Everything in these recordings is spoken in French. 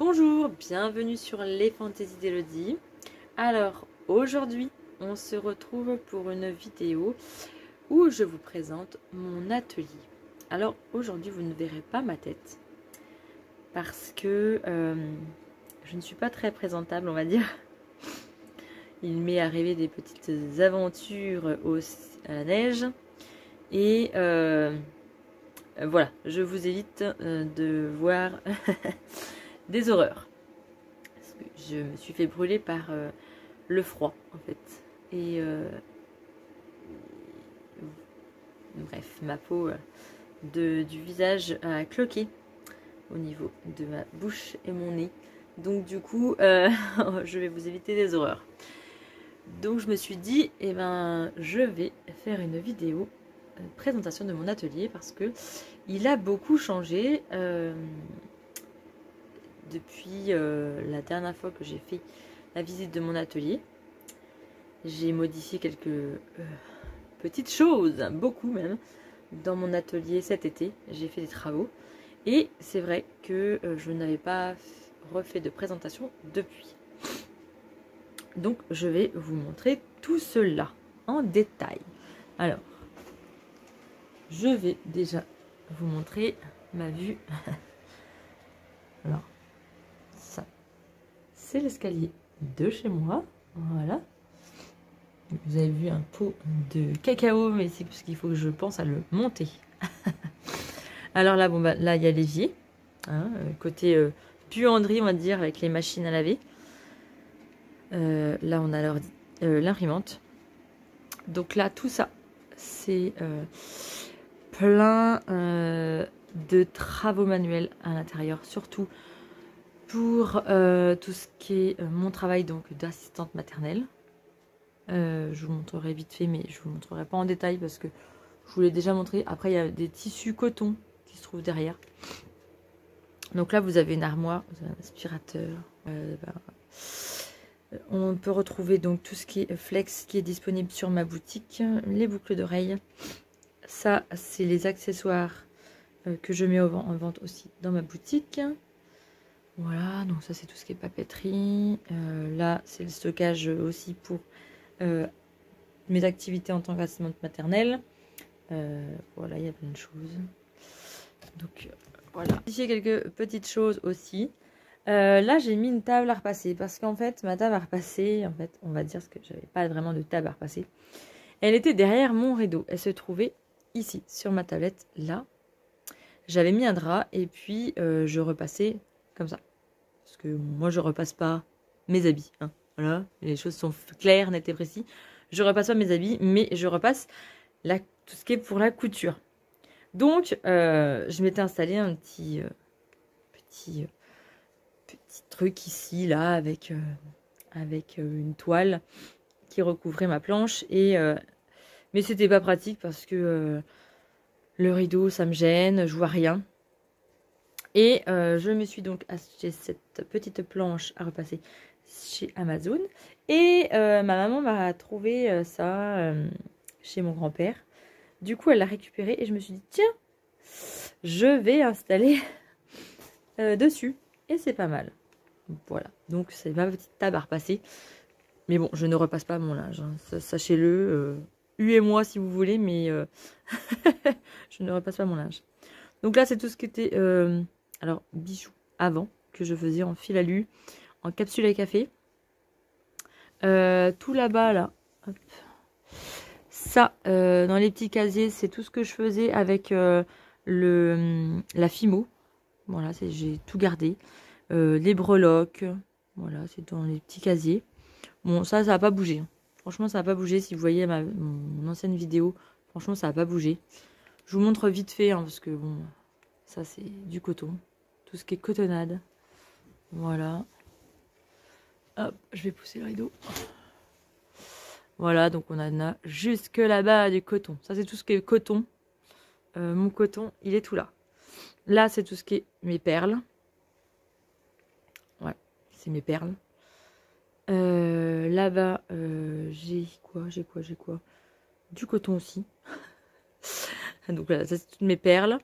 Bonjour, bienvenue sur les fantaisies d'Elodie. Alors aujourd'hui on se retrouve pour une vidéo où je vous présente mon atelier. Alors aujourd'hui vous ne verrez pas ma tête parce que je ne suis pas très présentable, on va dire. Il m'est arrivé des petites aventures à la neige et voilà, je vous évite de voir des horreurs. Parce que je me suis fait brûler par le froid en fait. Et bref, ma peau du visage a cloqué au niveau de ma bouche et mon nez. Donc du coup, je vais vous éviter des horreurs. Donc je me suis dit, eh ben, je vais faire une vidéo présentation de mon atelier parce que il a beaucoup changé depuis la dernière fois que j'ai fait la visite de mon atelier. J'ai modifié quelques petites choses, beaucoup même, dans mon atelier cet été. J'ai fait des travaux et c'est vrai que je n'avais pas refait de présentation depuis. Donc je vais vous montrer tout cela en détail. Alors, je vais déjà vous montrer ma vue. Alors, ça, c'est l'escalier de chez moi. Voilà. Vous avez vu un pot de cacao, mais c'est parce qu'il faut que je pense à le monter. Alors là, bon, bah, là, il y a l'évier. Hein, côté buanderie, on va dire, avec les machines à laver. Là, on a l'imprimante. Donc là, tout ça, c'est plein de travaux manuels à l'intérieur, surtout pour tout ce qui est mon travail donc d'assistante maternelle. Je vous montrerai vite fait, mais je vous montrerai pas en détail parce que je vous l'ai déjà montré. Après, il y a des tissus coton qui se trouvent derrière. Donc là, vous avez une armoire, vous avez un aspirateur. On peut retrouver donc tout ce qui est flex qui est disponible sur ma boutique, les boucles d'oreilles. Ça, c'est les accessoires que je mets en vente aussi dans ma boutique. Voilà, donc ça c'est tout ce qui est papeterie. Là, c'est le stockage aussi pour mes activités en tant qu'assistante maternelle. Voilà, il y a plein de choses. Donc voilà. Ici, quelques petites choses aussi. Là, j'ai mis une table à repasser parce qu'en fait, ma table à repasser, en fait, on va dire que j'avais pas vraiment de table à repasser. Elle était derrière mon rideau. Elle se trouvait ici, sur ma tablette, là. J'avais mis un drap et puis je repassais comme ça. Parce que moi, je repasse pas mes habits. Hein. Voilà, les choses sont claires, nettes et précises. Je repasse pas mes habits, mais je repasse tout ce qui est pour la couture. Donc, je m'étais installé un petit truc ici, là, avec une toile qui recouvrait ma planche. Mais c'était pas pratique parce que le rideau, ça me gêne, je vois rien. Et je me suis donc acheté cette petite planche à repasser chez Amazon. Et ma maman m'a trouvé ça chez mon grand-père. Du coup, elle l'a récupéré et je me suis dit, tiens, je vais installer dessus. Et c'est pas mal. Voilà, donc c'est ma petite table à repasser. Mais bon, je ne repasse pas mon linge. Hein. Sachez-le, huez-moi si vous voulez, mais je ne repasse pas mon linge. Donc là, c'est tout ce qui était... alors, bijoux avant, que je faisais en fil alu, en capsule à café. Tout là-bas, là. Hop. Ça, dans les petits casiers, c'est tout ce que je faisais avec la Fimo. Voilà, j'ai tout gardé. Les breloques, voilà, c'est dans les petits casiers. Bon, ça n'a pas bougé. Hein. Franchement, ça n'a pas bougé. Si vous voyez mon ancienne vidéo, franchement, ça n'a pas bougé. Je vous montre vite fait, hein, parce que bon, ça c'est du coton. Tout ce qui est cotonnade. Voilà. Hop, je vais pousser le rideau. Voilà, donc on en a jusque là-bas du coton. Ça, c'est tout ce qui est coton. Mon coton, il est tout là. Là, c'est tout ce qui est mes perles. Ouais, c'est mes perles. Là-bas, j'ai quoi? Du coton aussi. Donc là, ça, c'est toutes mes perles.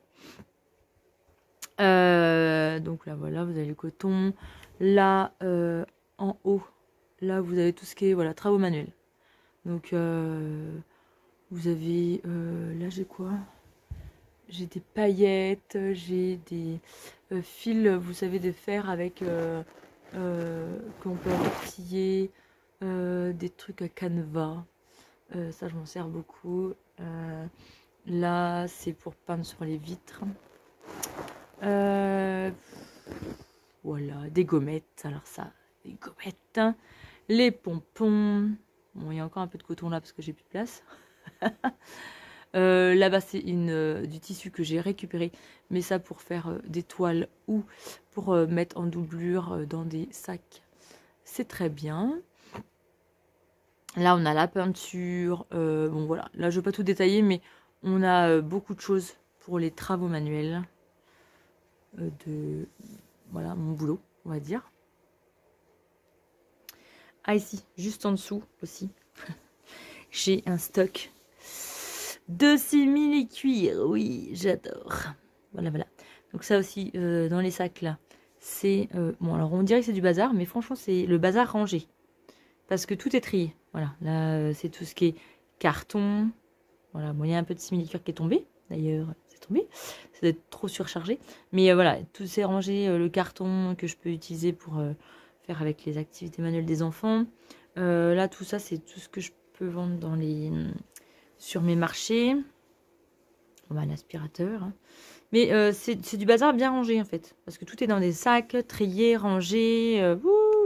Donc là, voilà, vous avez le coton. Là, en haut, là, vous avez tout ce qui est voilà, travaux manuels. Donc, vous avez... là, j'ai quoi? J'ai des paillettes, j'ai des fils, vous savez, de fer avec... qu'on peut entortiller. Des trucs à canevas. Ça, je m'en sers beaucoup. Là, c'est pour peindre sur les vitres. Voilà, des gommettes. Alors ça, des gommettes. Les pompons. Bon, il y a encore un peu de coton là parce que j'ai plus de place. Là-bas, c'est du tissu que j'ai récupéré. Mais ça pour faire des toiles ou pour mettre en doublure dans des sacs. C'est très bien. Là, on a la peinture. Bon, voilà. Là, je ne vais pas tout détailler, mais on a beaucoup de choses pour les travaux manuels. Voilà, mon boulot, on va dire. Ah, ici, juste en dessous aussi, j'ai un stock de simili-cuir. Oui, j'adore. Voilà, voilà. Donc ça aussi, dans les sacs, là, c'est... bon, alors, on dirait que c'est du bazar, mais franchement, c'est le bazar rangé. Parce que tout est trié. Voilà, là, c'est tout ce qui est carton. Voilà, bon, il y a un peu de simili-cuir qui est tombé. D'ailleurs, c'est tombé. Ça doit être trop surchargé. Mais voilà, tout c'est rangé. Le carton que je peux utiliser pour faire avec les activités manuelles des enfants. Là, tout ça, c'est tout ce que je peux vendre sur mes marchés. On va l'aspirateur. Hein. Mais c'est du bazar bien rangé, en fait. Parce que tout est dans des sacs, triés, rangés.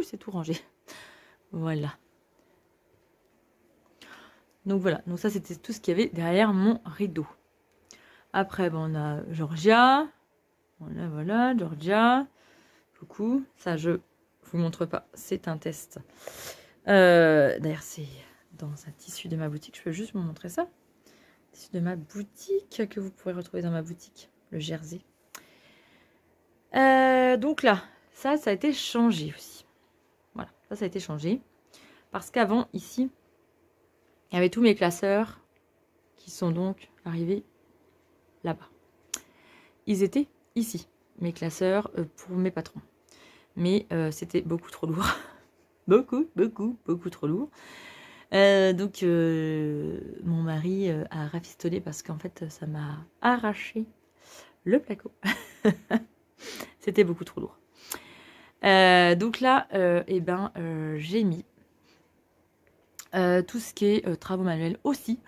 C'est tout rangé. Voilà. Donc voilà, donc ça c'était tout ce qu'il y avait derrière mon rideau. Après, on a Georgia. Voilà, voilà, Georgia. Coucou. Ça, je vous montre pas. C'est un test. D'ailleurs, c'est dans un tissu de ma boutique. Je peux juste vous montrer ça. Tissu de ma boutique que vous pourrez retrouver dans ma boutique. Le jersey. Donc là, ça a été changé aussi. Voilà, ça a été changé. Parce qu'avant, ici, il y avait tous mes classeurs qui sont donc arrivés là-bas. Ils étaient ici, mes classeurs pour mes patrons. Mais c'était beaucoup trop lourd. beaucoup trop lourd. Donc, mon mari a rafistolé parce qu'en fait, ça m'a arraché le placo. C'était beaucoup trop lourd. Donc là, j'ai mis tout ce qui est travaux manuels aussi.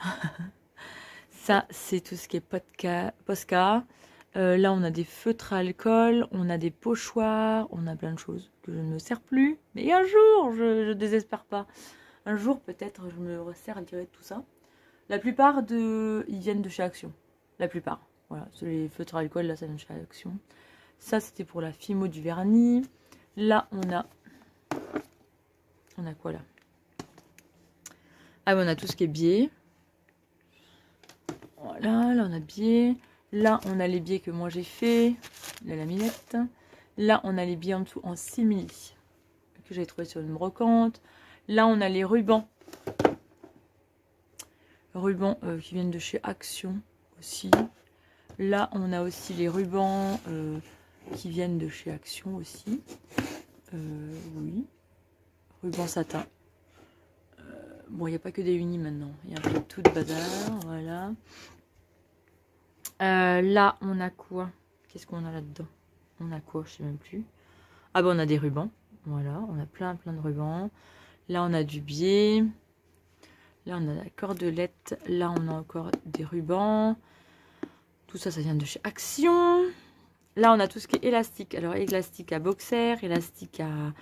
Ça, c'est tout ce qui est Posca. Là, on a des feutres à alcool, on a des pochoirs, on a plein de choses que je ne me sers plus. Mais un jour, je ne désespère pas. Un jour, peut-être, je me servirai de tout ça. La plupart, ils viennent de chez Action. La plupart. Voilà, les feutres à alcool, là, ça vient de chez Action. Ça, c'était pour la Fimo du vernis. Là, on a quoi, là? Ah, on a tout ce qui est biais. Voilà, là, on a biais. Là, on a les biais que moi j'ai fait, la laminette. Là, on a les biais en dessous en simili que j'ai trouvé sur une brocante. Là, on a les rubans. Rubans qui viennent de chez Action aussi. Là, on a aussi les rubans qui viennent de chez Action aussi. Oui. Ruban satin. Bon, il n'y a pas que des unis maintenant. Il y a un peu de tout de bazar. Voilà. Là, on a quoi? Qu'est-ce qu'on a là-dedans? On a quoi? Je sais même plus. Ah bah on a des rubans. Voilà, on a plein de rubans. Là, on a du biais. Là, on a la cordelette. Là, on a encore des rubans. Tout ça, ça vient de chez Action. Là, on a tout ce qui est élastique. Alors, élastique à boxer, élastique à...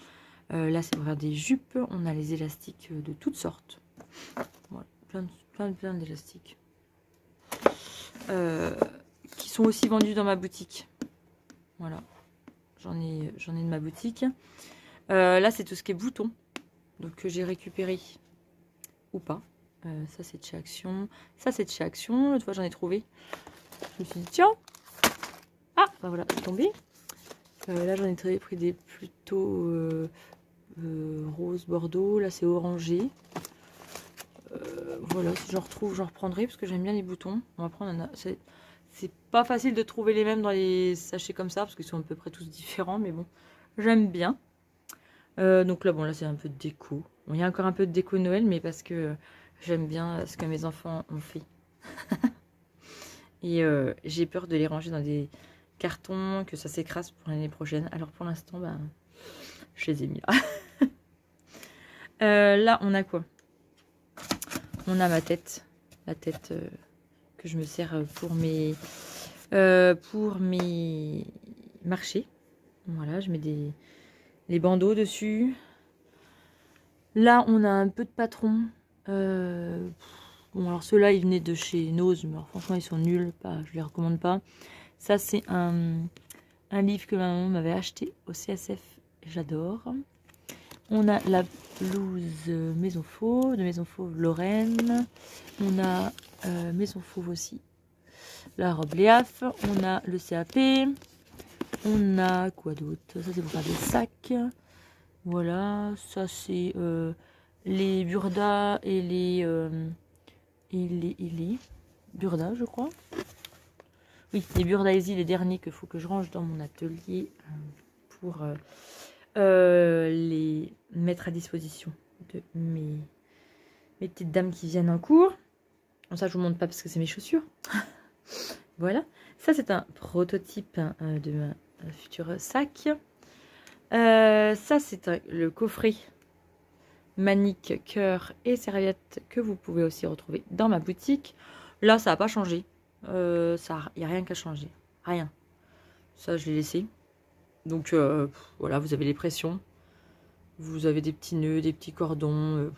là, c'est pour faire des jupes. On a les élastiques de toutes sortes. Voilà, plein d'élastiques. Qui sont aussi vendus dans ma boutique. Voilà. J'en ai de ma boutique. Là, c'est tout ce qui est boutons. Donc, que j'ai récupéré. Ou pas. Ça, c'est de chez Action. Ça, c'est de chez Action. L'autre fois, j'en ai trouvé. Je me suis dit, tiens. Ah, bah voilà, c'est tombé. Là, j'en ai pris des plutôt rose bordeaux. Là, c'est orangé. Voilà, si j'en retrouve, j'en reprendrai parce que j'aime bien les boutons. On va prendre c'est pas facile de trouver les mêmes dans les sachets comme ça, parce qu'ils sont à peu près tous différents, mais bon, j'aime bien. Donc là, bon, là, c'est un peu de déco. Bon, il y a encore un peu de déco Noël, mais parce que j'aime bien ce que mes enfants ont fait. Et j'ai peur de les ranger dans des cartons, que ça s'écrase pour l'année prochaine. Alors pour l'instant, bah, je les ai mis là. Là, on a quoi? On a ma tête. La tête que je me sers pour mes marchés. Voilà, je mets les bandeaux dessus. Là, on a un peu de patron. Bon, alors ceux-là, ils venaient de chez Nose, mais alors, franchement, ils sont nuls. Je les recommande pas. Ça, c'est un livre que ma maman m'avait acheté au CSF. J'adore. On a la blouse Maison Fauve, de Maison Fauve Lorraine. On a Maison Fauve aussi. La robe Léaf. On a le CAP. On a quoi d'autre? Ça, c'est pour faire des sacs. Voilà. Ça, c'est les Burda et les Burda, je crois. Oui, les Burda Easy, les derniers qu'il faut que je range dans mon atelier pour les mettre à disposition de mes petites dames qui viennent en cours. Bon, ça, je vous montre pas parce que c'est mes chaussures. Voilà. Ça, c'est un prototype de ma futur sac. Ça, c'est le coffret manique, cœur et serviette que vous pouvez aussi retrouver dans ma boutique. Là, ça n'a pas changé. Il n'y a rien qu'à changer. Rien. Ça, je l'ai laissé. Donc, voilà, vous avez les pressions. Vous avez des petits nœuds, des petits cordons,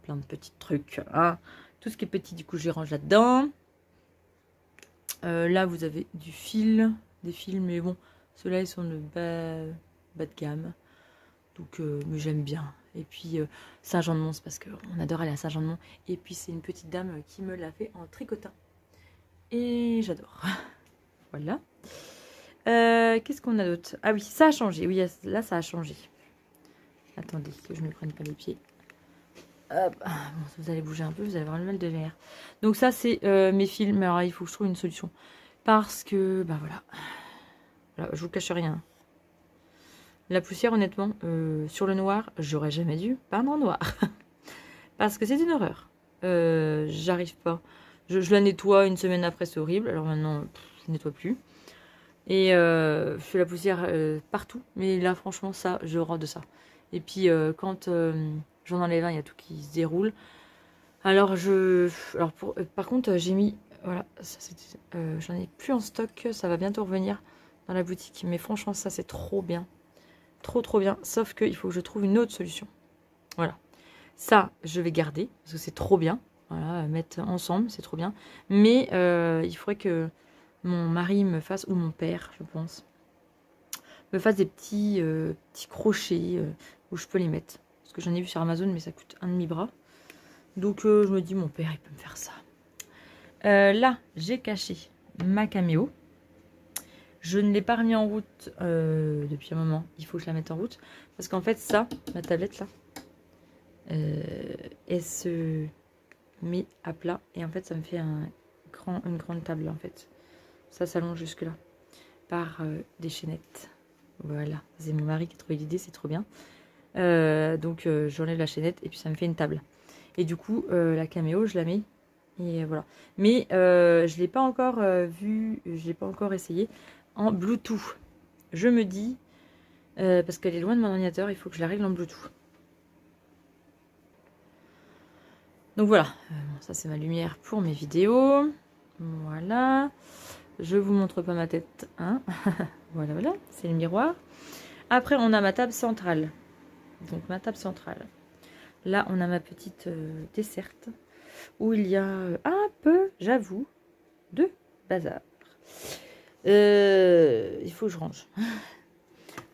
plein de petits trucs. Hein. Tout ce qui est petit, du coup, je les range là-dedans. Là, vous avez du fil, des fils, mais bon, ceux-là, ils sont de bas de gamme. Donc, mais j'aime bien. Et puis, Saint-Jean-de-Mont, c'est parce qu'on adore aller à Saint-Jean-de-Mont. Et puis, c'est une petite dame qui me l'a fait en tricotin. Et j'adore. Voilà. Qu'est-ce qu'on a d'autre? Ah oui, ça a changé. Oui, là, ça a changé. Attendez, que je ne me prenne pas les pieds. Hop. Bon, vous allez bouger un peu, vous allez avoir le mal de l'air. Donc ça, c'est mes fils. Mais alors, il faut que je trouve une solution. Parce que, bah voilà. Voilà, je vous cache rien. La poussière, honnêtement, sur le noir, j'aurais jamais dû peindre en noir. Parce que c'est une horreur. J'arrive pas. Je la nettoie une semaine après, c'est horrible. Alors maintenant, je nettoie plus. Et je fais la poussière partout. Mais là, franchement, ça, j'ai horreur de ça. Et puis, quand j'en enlève un, il y a tout qui se déroule. Alors, par contre, j'ai mis... Voilà, j'en ai plus en stock. Ça va bientôt revenir dans la boutique. Mais franchement, ça, c'est trop bien. Trop bien. Sauf qu'il faut que je trouve une autre solution. Voilà. Ça, je vais garder. Parce que c'est trop bien. Voilà, mettre ensemble, c'est trop bien. Mais il faudrait que mon mari me fasse, ou mon père, je pense, me fasse des petits crochets où je peux les mettre. Parce que j'en ai vu sur Amazon, mais ça coûte un demi-bras. Donc je me dis, mon père, il peut me faire ça. Là, j'ai caché ma caméo. Je ne l'ai pas remis en route depuis un moment. Il faut que je la mette en route. Parce qu'en fait, ça, ma tablette là, elle se met à plat. Et en fait, ça me fait une grande table en fait. Ça s'allonge jusque là. Par des chaînettes. Voilà. C'est mon mari qui a trouvé l'idée, c'est trop bien. Donc j'enlève la chaînette et puis ça me fait une table. Et du coup, la caméo, je la mets. Et voilà. Mais je ne l'ai pas encore vu, je ne l'ai pas encore essayé en Bluetooth. Je me dis, parce qu'elle est loin de mon ordinateur, il faut que je la règle en Bluetooth. Donc voilà, ça c'est ma lumière pour mes vidéos. Voilà. Je vous montre pas ma tête. Hein. Voilà, c'est le miroir. Après, on a ma table centrale. Donc ma table centrale. Là, on a ma petite desserte où il y a un peu, j'avoue, de bazar. Il faut que je range.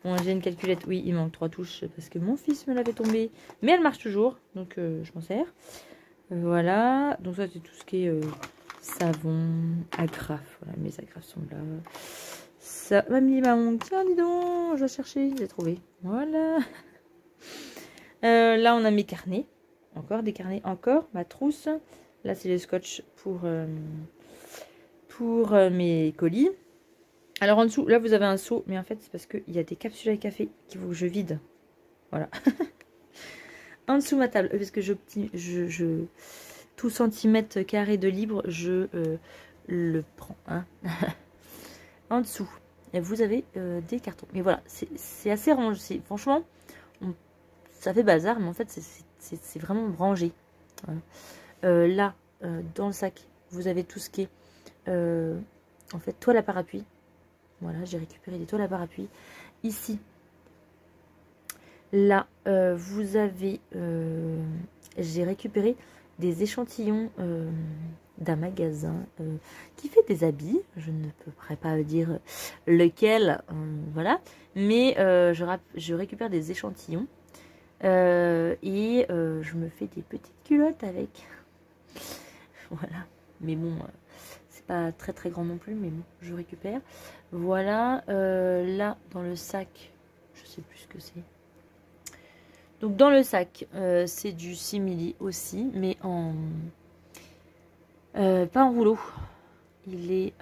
Bon, j'ai une calculette. Oui, il manque 3 touches parce que mon fils me l'avait tombée. Mais elle marche toujours, donc je m'en sers. Voilà. Donc ça, c'est tout ce qui est savon, agrafe. Voilà, mes agrafes sont là. Ça, mamie, maman, tiens, dis donc, je vais chercher, j'ai trouvé. Voilà. Là, on a mes carnets. Encore des carnets, encore ma trousse. Là, c'est le scotch pour mes colis. Alors en dessous, là vous avez un seau, mais en fait c'est parce qu'il y a des capsules à café qu'il faut que je vide. Voilà. En dessous de ma table, parce que tout centimètre carré de libre, je le prends. Hein. En dessous, vous avez des cartons. Mais voilà, c'est assez rangé. Franchement, ça fait bazar, mais en fait c'est vraiment rangé. Voilà. Là, dans le sac, vous avez tout ce qui est en fait toile à parapluie. Voilà, j'ai récupéré des toiles à parapluie. Ici, là, vous avez... j'ai récupéré des échantillons d'un magasin qui fait des habits. Je ne pourrais pas dire lequel, voilà. Mais je récupère des échantillons. Et je me fais des petites culottes avec. Voilà. Mais bon... c'est pas très très grand non plus, mais bon, je récupère. Voilà, là, dans le sac, je sais plus ce que c'est. Donc, dans le sac, c'est du simili aussi, mais en... pas en rouleau. Il est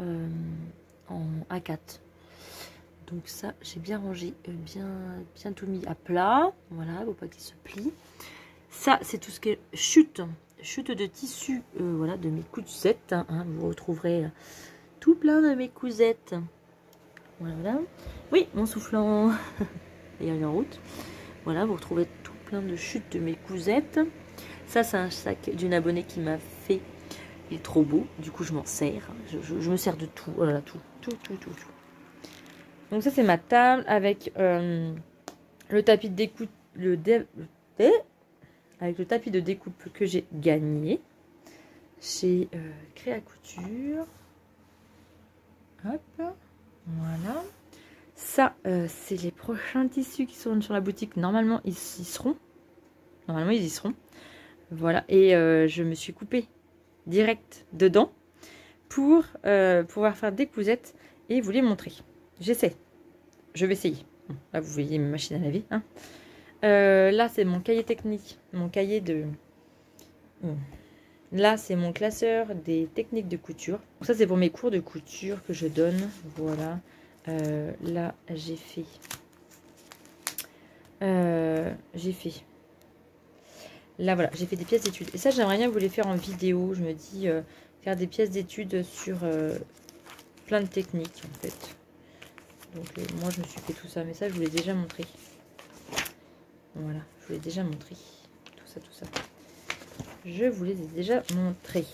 en A4. Donc ça, j'ai bien rangé, bien tout mis à plat. Voilà, il ne faut pas qu'il se plie. Ça, c'est tout ce qui est chute de tissu, voilà, de mes cousettes. Hein, vous retrouverez tout plein de mes cousettes. Voilà. Oui, mon soufflant. Il est en route. Voilà, vous retrouvez tout plein de chutes de mes cousettes. Ça, c'est un sac d'une abonnée qui m'a fait. Il est trop beau. Du coup, je m'en sers. Je me sers de tout. Voilà, tout. Donc ça, c'est ma table avec le tapis de découpe. Avec le tapis de découpe que j'ai gagné chez Créa Couture. Hop, voilà. Ça, c'est les prochains tissus qui seront sur la boutique. Normalement, ils y seront. Voilà, et je me suis coupée direct dedans pour pouvoir faire des cousettes et vous les montrer. J'essaie. Je vais essayer. Là, vous voyez ma machine à laver. Hein. Là, c'est mon cahier technique. Mon cahier de... Là, c'est mon classeur des techniques de couture. Donc ça, c'est pour mes cours de couture que je donne. Voilà. Là, j'ai fait... Là, voilà, j'ai fait des pièces d'études. Et ça, j'aimerais bien vous les faire en vidéo. Je me dis, faire des pièces d'études sur plein de techniques, en fait. Donc, moi, je me suis fait tout ça. Mais ça, je vous l'ai déjà montré. Voilà, je vous l'ai déjà montré. Tout ça. Je vous les ai déjà montré.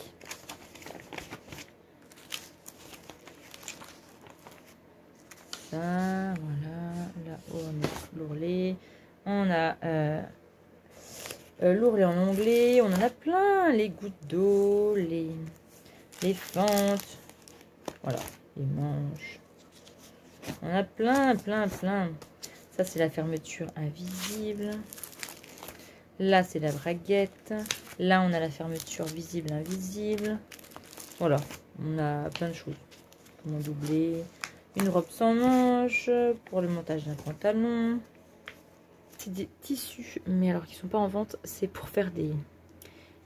Ça, voilà. Là-haut, on a l'ourlet. On a l'ourlet en onglet. On en a plein. Les gouttes d'eau, les fentes. Voilà, les manches. On a plein. Ça, c'est la fermeture invisible. Là, c'est la braguette. Là, on a la fermeture visible, invisible. Voilà, on a plein de choses. Comment doubler. Une robe sans manches pour le montage d'un pantalon. C'est des tissus, mais alors qui ne sont pas en vente. C'est pour faire des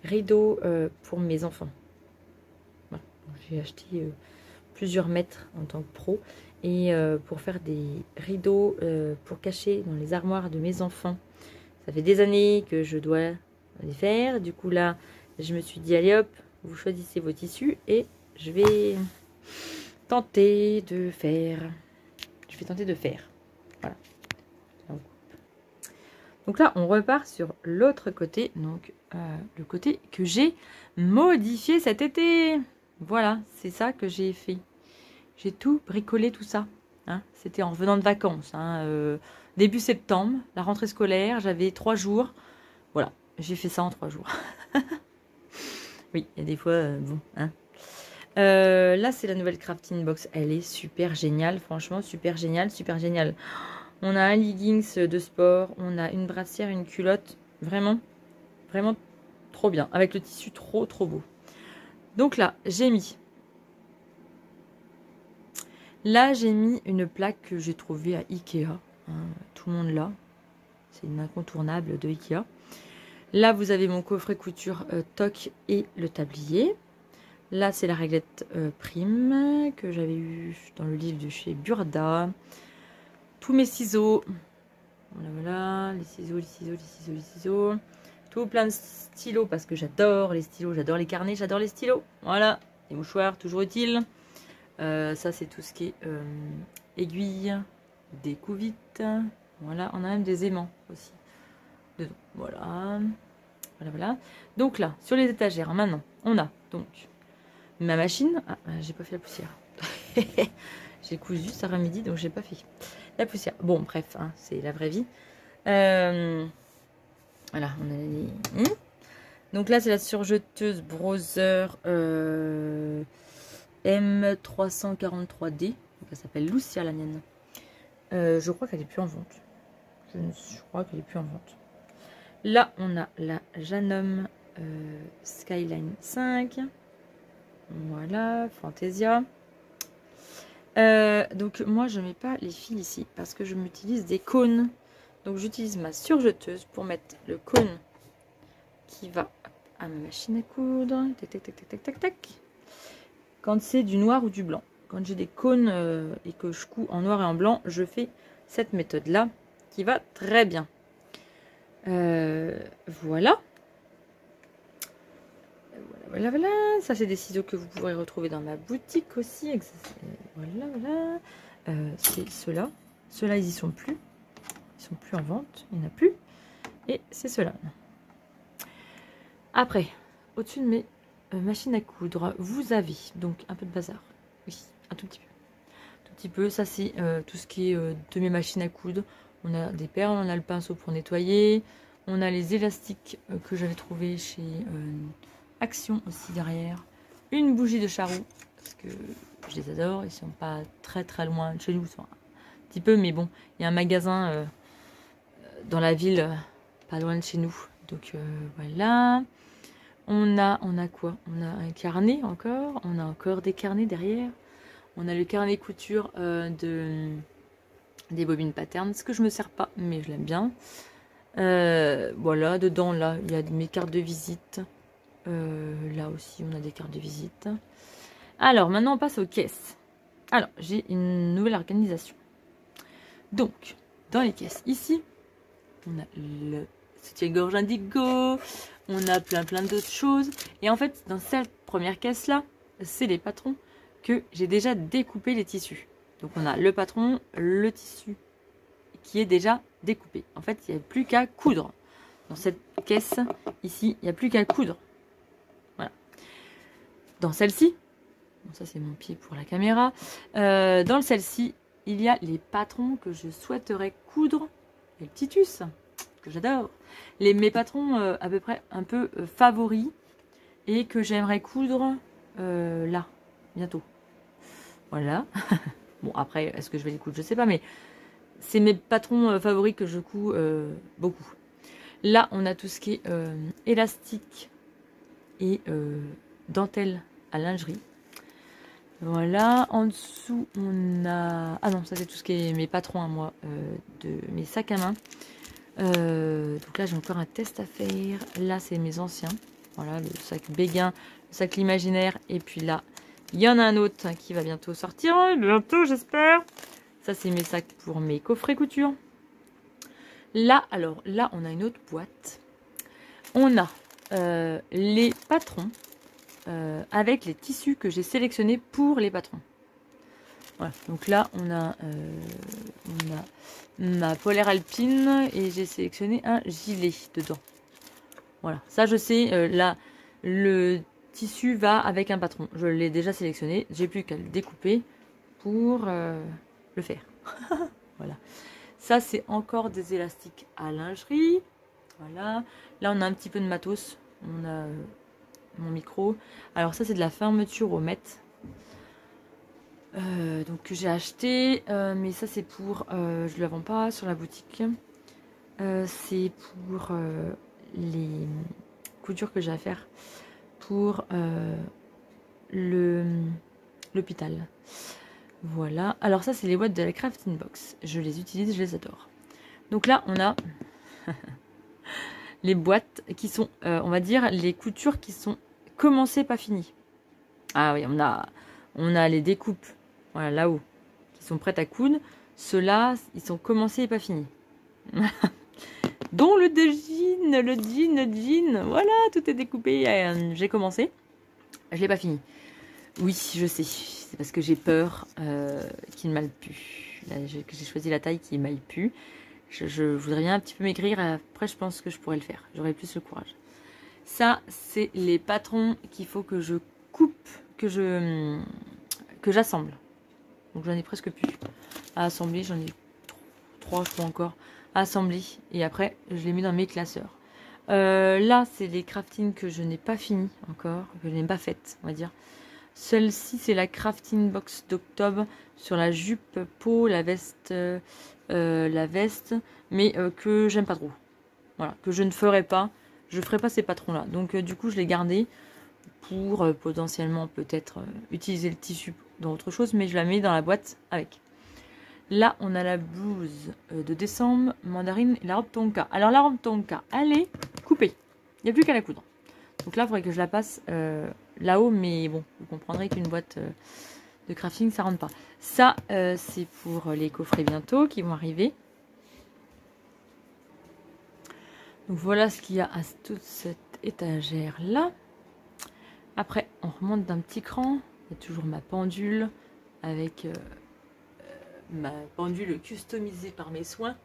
rideaux pour mes enfants. Voilà. J'ai acheté plusieurs mètres en tant que pro. Et pour faire des rideaux pour cacher dans les armoires de mes enfants. Ça fait des années que je dois les faire. Du coup, là, je me suis dit, allez hop, vous choisissez vos tissus et je vais tenter de faire. Voilà. Donc là, on repart sur l'autre côté. Donc, le côté que j'ai modifié cet été. Voilà, c'est ça que j'ai fait. J'ai tout bricolé, tout ça. Hein. C'était en revenant de vacances. Hein, début septembre, la rentrée scolaire. J'avais 3 jours. Voilà, j'ai fait ça en 3 jours. Oui, il y a des fois, bon. Hein. Là, c'est la nouvelle crafting box. Elle est super géniale. Franchement, super géniale. On a un leggings de sport. On a une brassière, une culotte. Vraiment trop bien. Avec le tissu trop beau. Donc là, j'ai mis... Là, j'ai mis une plaque que j'ai trouvée à Ikea. Hein, tout le monde l'a. C'est une incontournable de Ikea. Là, vous avez mon coffret couture toc et le tablier. Là, c'est la réglette Prime que j'avais eu dans le livre de chez Burda. Tous mes ciseaux. Voilà, voilà. Les ciseaux, les ciseaux, les ciseaux, les ciseaux. Tout plein de stylos parce que j'adore les stylos, j'adore les carnets, j'adore les stylos. Voilà. Les mouchoirs, toujours utiles. Ça, c'est tout ce qui est aiguilles, des coups-vite. Voilà. On a même des aimants aussi. Dedans. Voilà. Voilà, voilà. Donc là, sur les étagères, maintenant, on a donc ma machine. Ah, j'ai pas fait la poussière. J'ai cousu cet après-midi, donc j'ai pas fait la poussière. Bon, bref, hein, c'est la vraie vie. Voilà, on a les... Donc là, c'est la surjeteuse Browser M343D. Elle s'appelle Lucia, la mienne. Je crois qu'elle est plus en vente. Je crois qu'elle est plus en vente. Là, on a la Janome Skyline 5. Voilà, Fantasia. Donc moi je mets pas les fils ici parce que je m'utilise des cônes. Donc j'utilise ma surjeteuse pour mettre le cône qui va à ma machine à coudre. Tac, tac, tac, tac, tac, tac. Quand c'est du noir ou du blanc. Quand j'ai des cônes et que je couds en noir et en blanc, je fais cette méthode là qui va très bien. Voilà. Voilà, voilà. Ça, c'est des ciseaux que vous pourrez retrouver dans ma boutique aussi. Voilà, voilà. C'est ceux-là. Ceux-là, ils y sont plus. Ils sont plus en vente. Il n'y en a plus. Et c'est ceux-là. Après, au-dessus de mes machines à coudre, vous avez donc un peu de bazar. Oui, un tout petit peu. Un tout petit peu. Ça, c'est tout ce qui est de mes machines à coudre. On a des perles, on a le pinceau pour nettoyer. On a les élastiques que j'avais trouvés chez... Action aussi derrière, une bougie de charroux parce que je les adore, ils sont pas très très loin de chez nous, ils sont un petit peu, mais bon, il y a un magasin dans la ville pas loin de chez nous, donc voilà. On a quoi? On a un carnet encore, on a encore des carnets derrière, on a le carnet couture des bobines patterns, ce que je me sers pas mais je l'aime bien. Voilà, dedans là il y a mes cartes de visite. Là aussi, on a des cartes de visite. Alors, maintenant, on passe aux caisses. Alors, j'ai une nouvelle organisation. Donc, dans les caisses, ici, on a le soutien-gorge indigo. On a plein d'autres choses. Et en fait, dans cette première caisse-là, c'est les patrons que j'ai déjà découpé les tissus. Donc, on a le patron, le tissu qui est déjà découpé. En fait, il n'y a plus qu'à coudre. Dans cette caisse, ici, il n'y a plus qu'à coudre. Dans celle-ci, bon, ça c'est mon pied pour la caméra, dans celle-ci, il y a les patrons que je souhaiterais coudre, et le Titus, que j'adore, mes patrons à peu près un peu favoris, et que j'aimerais coudre là, bientôt. Voilà. Bon, après, est-ce que je vais les coudre? Je sais pas, mais c'est mes patrons favoris que je couds beaucoup. Là, on a tout ce qui est élastique et dentelle à lingerie. Voilà, en dessous on a... Ah non, ça c'est tout ce qui est mes patrons à moi, de mes sacs à main. Donc là j'ai encore un test à faire. Là c'est mes anciens. Voilà, le sac Béguin, le sac l'imaginaire. Et puis là, il y en a un autre qui va bientôt sortir. Bientôt j'espère. Ça c'est mes sacs pour mes coffrets couture. Là, alors, là on a une autre boîte. On a les patrons. Avec les tissus que j'ai sélectionnés pour les patrons. Voilà, donc là on a ma polaire alpine et j'ai sélectionné un gilet dedans. Voilà, ça je sais, là le tissu va avec un patron. Je l'ai déjà sélectionné, j'ai plus qu'à le découper pour le faire. Voilà, ça c'est encore des élastiques à lingerie. Voilà, là on a un petit peu de matos. On a mon micro. Alors ça c'est de la fermeture au mètre. Donc que j'ai acheté. Mais ça c'est pour... je ne la vends pas sur la boutique. C'est pour les coutures que j'ai à faire pour l'hôpital. Voilà. Alors ça c'est les boîtes de la Crafting Box. Je les utilise, je les adore. Donc là on a... les boîtes qui sont, on va dire, les coutures qui sont commencées, pas finies. Ah oui, on a les découpes, voilà, là-haut, qui sont prêtes à coudre. Ceux-là, ils sont commencés et pas finis. Dont le jean, voilà, tout est découpé. J'ai commencé, je l'ai pas fini. Oui, je sais, c'est parce que j'ai peur qu'il m'aille plus. Là, j'ai choisi la taille qui m'aille plus. Je voudrais bien un petit peu maigrir, après je pense que je pourrais le faire. J'aurais plus le courage. Ça, c'est les patrons qu'il faut que je coupe, que j'assemble. Donc j'en ai presque plus à assembler, j'en ai 3 je crois encore à assembler. Et après, je les mets dans mes classeurs. Là, c'est les craftings que je n'ai pas fini encore, que je n'ai pas faites, on va dire. Celle-ci, c'est la crafting box d'octobre sur la jupe peau, la veste, mais que j'aime pas trop. Voilà, que je ne ferai pas. Je ferai pas ces patrons-là. Donc, du coup, je l'ai gardé pour potentiellement peut-être utiliser le tissu dans autre chose, mais je la mets dans la boîte avec. Là, on a la blouse de décembre, mandarine et la robe tonka. Alors, la robe tonka, elle est coupée. Il n'y a plus qu'à la coudre. Donc là, il faudrait que je la passe là-haut, mais bon, vous comprendrez qu'une boîte de crafting, ça rentre pas. Ça, c'est pour les coffrets bientôt qui vont arriver. Donc voilà ce qu'il y a à toute cette étagère-là. Après, on remonte d'un petit cran. Il y a toujours ma pendule avec ma pendule customisée par mes soins.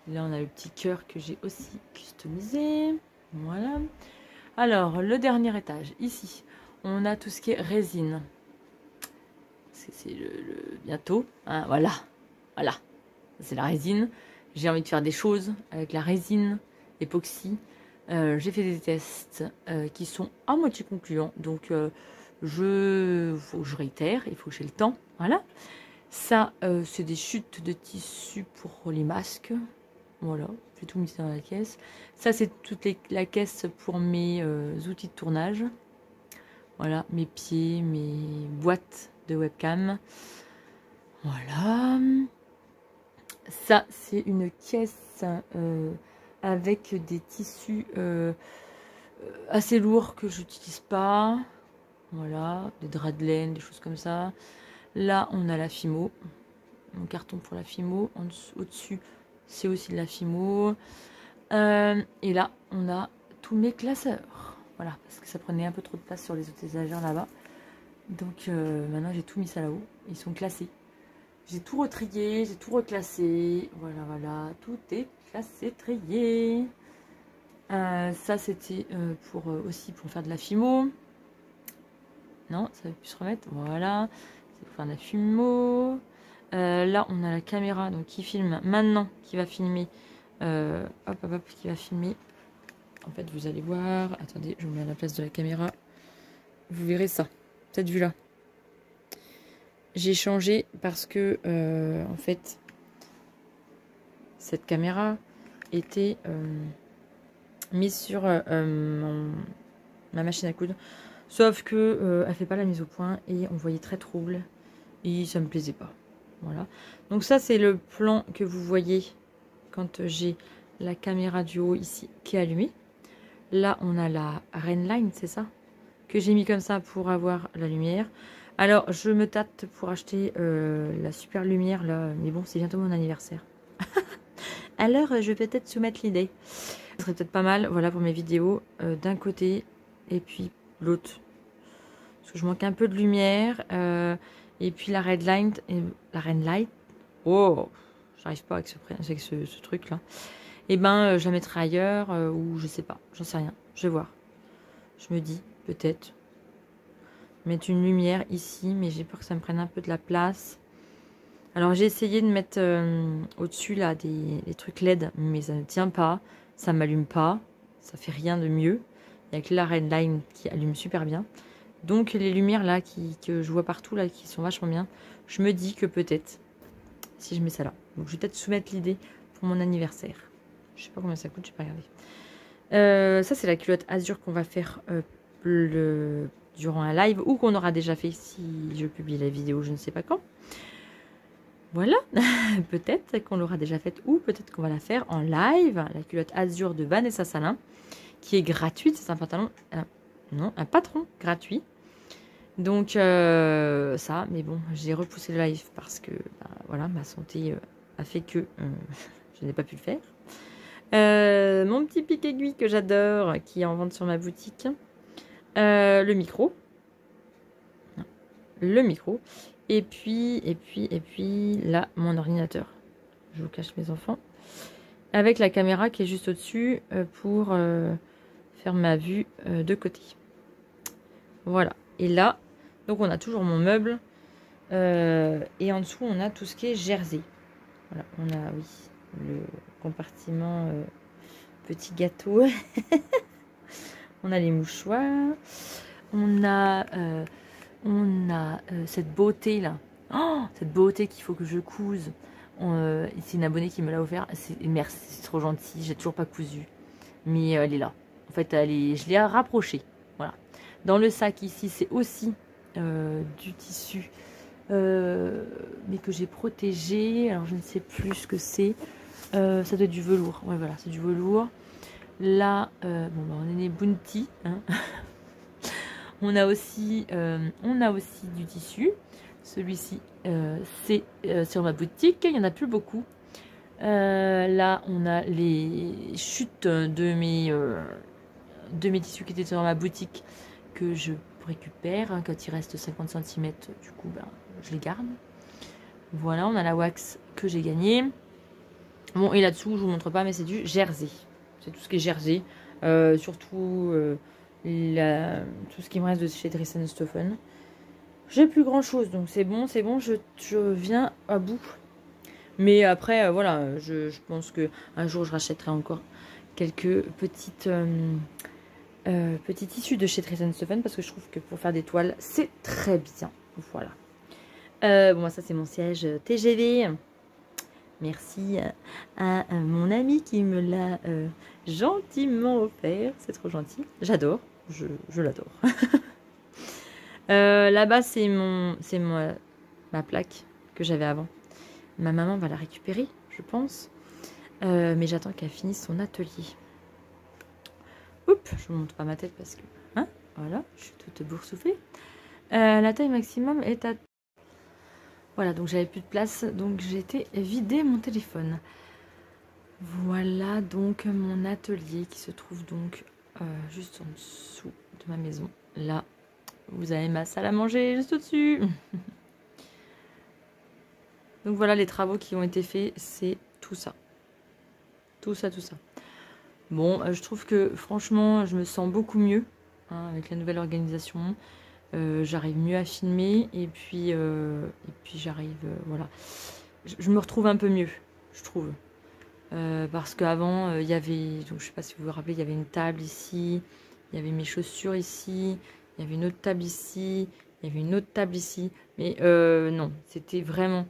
Là, on a le petit cœur que j'ai aussi customisé. Voilà. Alors, le dernier étage, ici, on a tout ce qui est résine. C'est le bientôt. Hein, voilà. Voilà. C'est la résine. J'ai envie de faire des choses avec la résine époxy. J'ai fait des tests qui sont à moitié concluants. Donc, faut que je réitère. Il faut que j'ai le temps. Voilà. Ça, c'est des chutes de tissu pour les masques. Voilà, j'ai tout mis dans la caisse. Ça, c'est toute la caisse pour mes outils de tournage. Voilà, mes pieds, mes boîtes de webcam. Voilà. Ça, c'est une caisse avec des tissus assez lourds que je n'utilise pas. Voilà, des draps de laine, des choses comme ça. Là, on a la Fimo. Mon carton pour la Fimo. Au-dessus, c'est aussi de la Fimo. Et là, on a tous mes classeurs. Voilà, parce que ça prenait un peu trop de place sur les autres étagères là-bas. Donc maintenant, j'ai tout mis ça là-haut. Ils sont classés. J'ai tout retrié, j'ai tout reclassé. Voilà, voilà, tout est classé, trié. Ça, c'était aussi pour faire de la Fimo. Non, ça va plus se remettre. Voilà, c'est pour faire de la Fimo. Là, on a la caméra donc qui filme maintenant, qui va filmer. Qui va filmer. En fait, vous allez voir. Attendez, je me mets à la place de la caméra. Vous verrez ça, cette vue-là. J'ai changé parce que, en fait, cette caméra était mise sur ma machine à coudre. Sauf que elle fait pas la mise au point et on voyait très trouble et ça me plaisait pas. Voilà. Donc ça, c'est le plan que vous voyez quand j'ai la caméra du haut ici qui est allumée. Là, on a la Rainline, c'est ça? Que j'ai mis comme ça pour avoir la lumière. Alors, je me tâte pour acheter la super lumière, là. Mais bon, c'est bientôt mon anniversaire. Alors, je vais peut-être soumettre l'idée. Ce serait peut-être pas mal, voilà, pour mes vidéos, d'un côté et puis l'autre. Parce que je manque un peu de lumière. Et puis la Redline et la Rainlight. Oh, j'arrive pas avec ce truc-là. Et ben, je la mettrai ailleurs ou je sais pas. J'en sais rien. Je vais voir. Je me dis, peut-être mettre une lumière ici, mais j'ai peur que ça me prenne un peu de la place. Alors j'ai essayé de mettre au-dessus là des trucs LED, mais ça ne tient pas, ça m'allume pas, ça fait rien de mieux. Il n'y a que la Redline qui allume super bien. Donc les lumières là que je vois partout là qui sont vachement bien, je me dis que peut-être si je mets ça là. Donc je vais peut-être soumettre l'idée pour mon anniversaire. Je sais pas combien ça coûte, je vais pas regarder. Ça c'est la culotte azur qu'on va faire durant un live ou qu'on aura déjà fait si je publie la vidéo, je ne sais pas quand. Voilà, peut-être qu'on l'aura déjà faite ou peut-être qu'on va la faire en live. La culotte azur de Vanessa Salin qui est gratuite, c'est un pantalon non, un patron gratuit. Donc ça, mais bon, j'ai repoussé le live parce que bah, voilà, ma santé a fait que je n'ai pas pu le faire. Mon petit pic aiguille que j'adore, qui est en vente sur ma boutique. Le micro. Le micro. Et puis, là, mon ordinateur. Je vous cache mes enfants. Avec la caméra qui est juste au-dessus pour faire ma vue de côté. Voilà. Et là, donc on a toujours mon meuble. Et en dessous, on a tout ce qui est jersey. Voilà, on a, oui, le compartiment petit gâteau. On a les mouchoirs. On a cette beauté là. Oh, cette beauté qu'il faut que je couse. C'est une abonnée qui me l'a offert. Merci, c'est trop gentil. J'ai toujours pas cousu. Mais elle est là. En fait, je l'ai rapprochée. Voilà. Dans le sac ici, c'est aussi du tissu. Mais que j'ai protégé. Alors, je ne sais plus ce que c'est. Ça doit être du velours. Ouais, voilà, c'est du velours. Là, bon, bah, on est né Bounty. Hein. On a aussi du tissu. Celui-ci, c'est sur ma boutique. Il n'y en a plus beaucoup. Là, on a les chutes de mes tissus qui étaient sur ma boutique que je récupère. Hein, quand il reste 50 cm, du coup, ben, je les garde. Voilà, on a la wax que j'ai gagnée. Bon, et là-dessous, je vous montre pas, mais c'est du jersey. C'est tout ce qui est jersey. Surtout tout ce qui me reste de chez Dress & Stephen. J'ai plus grand chose, donc c'est bon, je viens à bout. Mais après, voilà, je pense que un jour je rachèterai encore quelques petits tissus de chez Dress & Stephen parce que je trouve que pour faire des toiles, c'est très bien. Voilà. Bon, ça c'est mon siège TGV. Merci à mon ami qui me l'a gentiment offert. C'est trop gentil. J'adore. Je l'adore. Là-bas, c'est ma plaque que j'avais avant. Ma maman va la récupérer, je pense. Mais j'attends qu'elle finisse son atelier. Oups, je ne montre pas ma tête parce que... Hein, voilà, je suis toute boursouflée. La taille maximum est à... Voilà, donc j'avais plus de place, donc j'ai été vider mon téléphone. Voilà donc mon atelier qui se trouve donc juste en dessous de ma maison. Là, vous avez ma salle à manger juste au-dessus. Donc voilà les travaux qui ont été faits, c'est tout ça. Tout ça. Bon, je trouve que franchement, je me sens beaucoup mieux hein, avec la nouvelle organisation. J'arrive mieux à filmer et puis j'arrive, voilà. Je me retrouve un peu mieux, je trouve. Parce qu'avant, il y avait, donc, je sais pas si vous vous rappelez, il y avait une table ici, il y avait mes chaussures ici, il y avait une autre table ici, il y avait une autre table ici. Mais non, c'était vraiment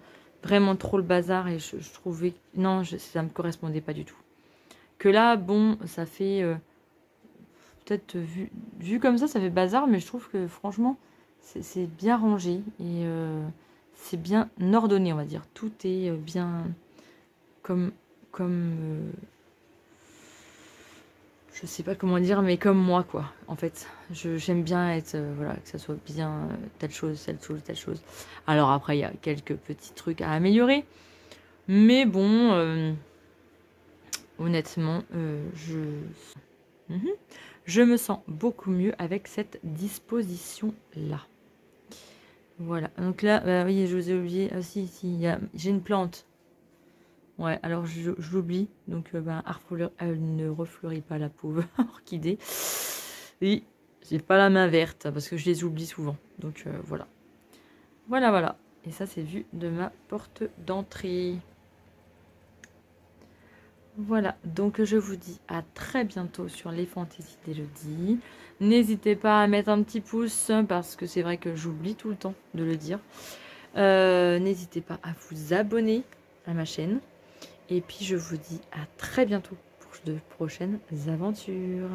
trop le bazar et je trouvais... Non, ça me correspondait pas du tout. Que là, bon, ça fait... peut-être vu comme ça fait bazar, mais je trouve que franchement, c'est bien rangé et c'est bien ordonné, on va dire. Tout est bien comme je sais pas comment dire, mais comme moi, quoi. En fait, j'aime bien être, voilà, que ça soit bien telle chose. Alors après, il y a quelques petits trucs à améliorer, mais bon, honnêtement, je me sens beaucoup mieux avec cette disposition-là. Voilà. Donc là, oui, je vous ai oublié. Ah si, j'ai une plante. Ouais, alors je l'oublie. Donc, elle ne refleurit pas, la pauvre orchidée. Oui, j'ai pas la main verte parce que je les oublie souvent. Donc, voilà. Voilà. Et ça, c'est vu de ma porte d'entrée. Voilà, donc je vous dis à très bientôt sur les fantaisies d'Elodie. N'hésitez pas à mettre un petit pouce parce que c'est vrai que j'oublie tout le temps de le dire. N'hésitez pas à vous abonner à ma chaîne. Et puis je vous dis à très bientôt pour de prochaines aventures.